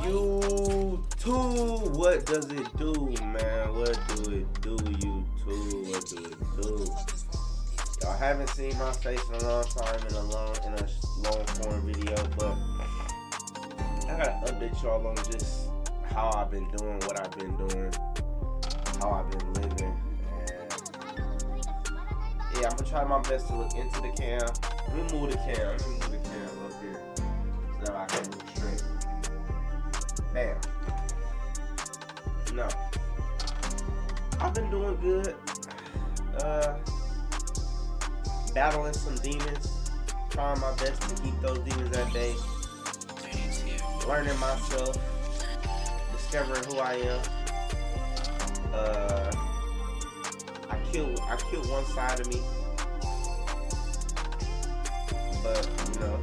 YouTube, what does it do, man? What do it do, YouTube? What do it do? Y'all haven't seen my face in a long time in a long form video, but I gotta update y'all on just how I've been doing, what I've been doing, how I've been living, and yeah, I'm gonna try my best to look into the cam. Let me move the cam up here so that I can move straight. Bam. No. I've been doing good. Battling some demons. Trying my best to keep those demons at bay. Learning myself. Discovering who I am. I killed one side of me. But, you know,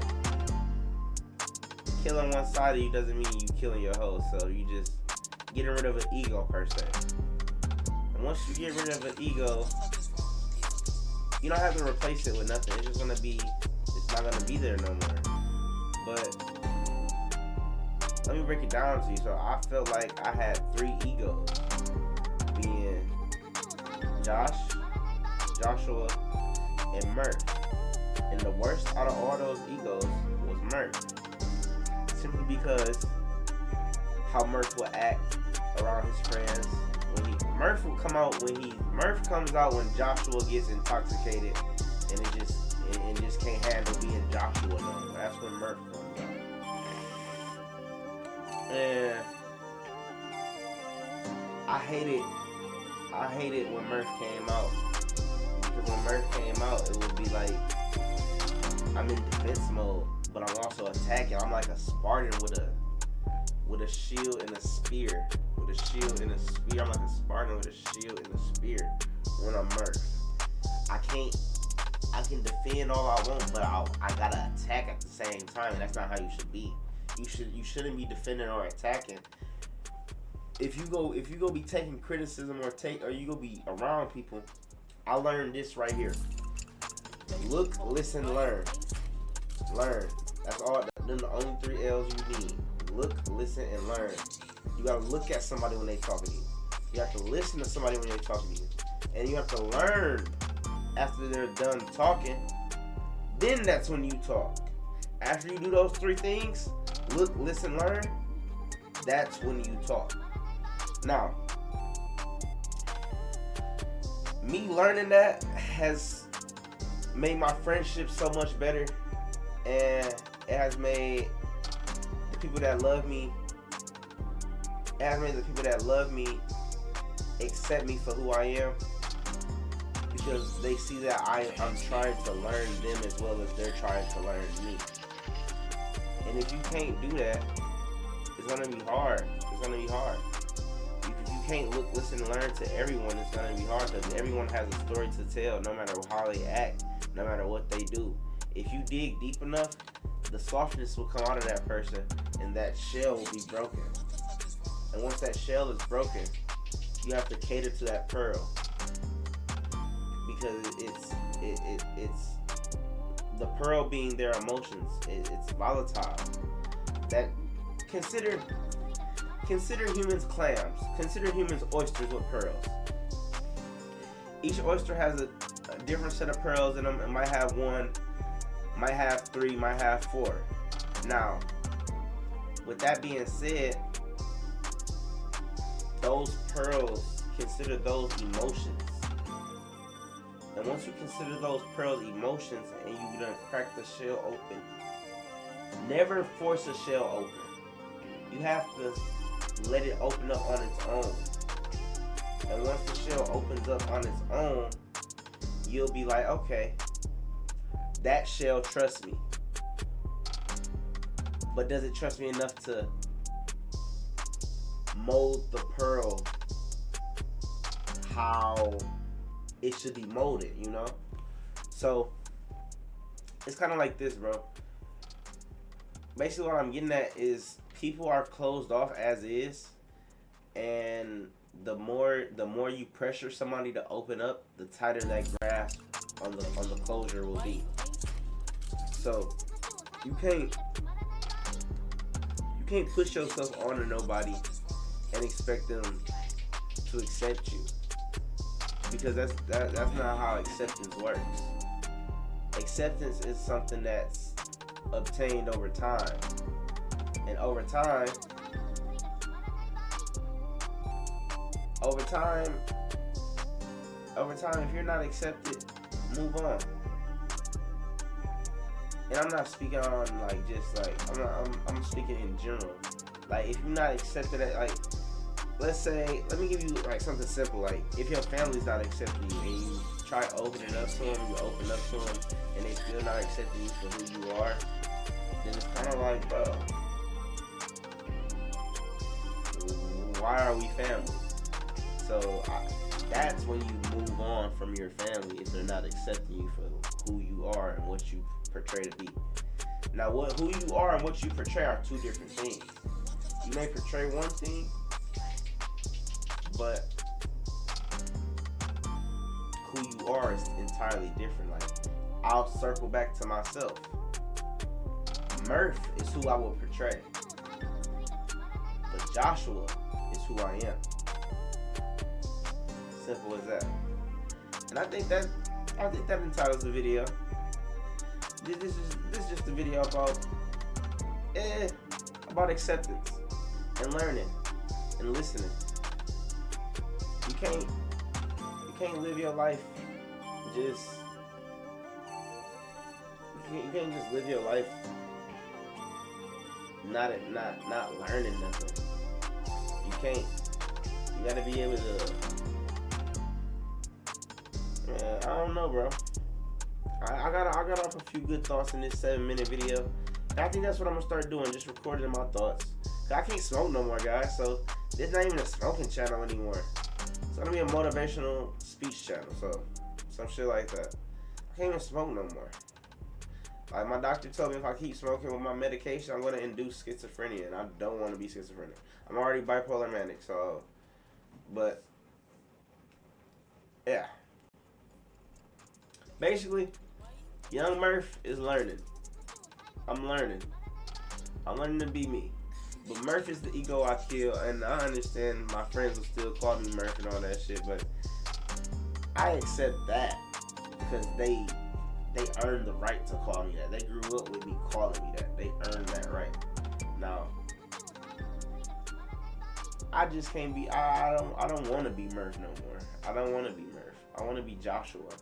killing one side of you doesn't mean you killing your whole self. You just getting rid of an ego per se. And once you get rid of an ego, you don't have to replace it with nothing. It's just it's not gonna be there no more. But let me break it down to you. So I felt like I had 3 egos, being Joshua, and Murph. And the worst out of all those egos was Murph. Simply because how Murph would act around his friends. Murph comes out when Joshua gets intoxicated and it just can't handle being Joshua no more. That's when Murph comes out. And I hated when Murph came out. Because when Murph came out, it would be like I'm in defense mode, but I'm also attacking. I'm like a Spartan with a shield and a spear. With a shield and a spear. I'm like a Spartan with a shield and a spear when I'm Murph. I can defend all I want, but I gotta attack at the same time, and that's not how you should be. You shouldn't be defending or attacking. If you go be taking criticism or you go be around people, I learned this right here. Look, listen, learn. Learn. That's all. Then the only 3 L's you need. Look, listen, and learn. You gotta look at somebody when they talking to you. You have to listen to somebody when they're talking to you. And you have to learn after they're done talking. Then that's when you talk. After you do those 3 things, look, listen, learn, that's when you talk. Now, me learning that has made my friendship so much better, and it has made the people that love me accept me for who I am, because they see that I'm trying to learn them as well as they're trying to learn me. And if you can't do that, it's gonna be hard. If you can't look, listen, and learn to everyone, it's gonna be hard, because everyone has a story to tell, no matter how they act, no matter what they do. If you dig deep enough, the softness will come out of that person, and that shell will be broken. And once that shell is broken, you have to cater to that pearl, because it's the pearl being their emotions. It's volatile. That consider humans clams. Consider humans oysters with pearls. Each oyster has a different set of pearls in them. It might have 1, might have 3, might have 4. Now, with that being said, those pearls, consider those emotions. And once you consider those pearls emotions and you done crack the shell open, never force a shell open. You have to let it open up on its own. And once the shell opens up on its own, you'll be like, okay, that shell trusts me. But does it trust me enough to mold the pearl how it should be molded, you know? So it's kind of like this, bro. Basically what I'm getting at is people are closed off as is, and the more you pressure somebody to open up, the tighter that grasp on the closure will be. So you can't can't push yourself onto nobody and expect them to accept you, because that's not how acceptance works. Acceptance is something that's obtained over time, and over time, if you're not accepted, move on. And I'm not speaking on like just like I'm speaking in general. Like if you're not accepted at, like, let's say, let me give you like something simple. Like if your family's not accepting you and you try opening up to them, you open up to them and they still not accepting you for who you are, then it's kind of like, bro, why are we family? So that's when you move on from your family, if they're not accepting you for who you are and what you portray to be. Now, who you are and what you portray are two different things. You may portray one thing, but who you are is entirely different. Like, I'll circle back to myself. Murph is who I will portray, but Joshua is who I am. Simple as that. And I think that entitles the video. This is just a video about acceptance and learning and listening. You can't live your life just. You can't just live your life not learning nothing. You can't. You gotta be able to. I don't know, bro. I got off a few good thoughts in this 7-minute video. And I think that's what I'm gonna start doing, just recording my thoughts. Cause I can't smoke no more, guys. So this not even a smoking channel anymore. It's gonna be a motivational speech channel. So some shit like that. I can't even smoke no more. Like my doctor told me if I keep smoking with my medication, I'm gonna induce schizophrenia, and I don't want to be schizophrenic. I'm already bipolar manic, so. But yeah. Basically, young Murph is learning. I'm learning to be me. But Murph is the ego I kill, and I understand my friends will still call me Murph and all that shit, but I accept that because they earned the right to call me that. They grew up with me calling me that. They earned that right. Now, I just can't be. I don't want to be Murph no more. I don't want to be Murph. I want to be Joshua.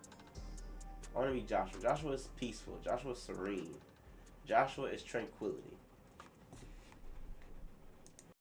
I want to be Joshua. Joshua is peaceful. Joshua is serene. Joshua is tranquility.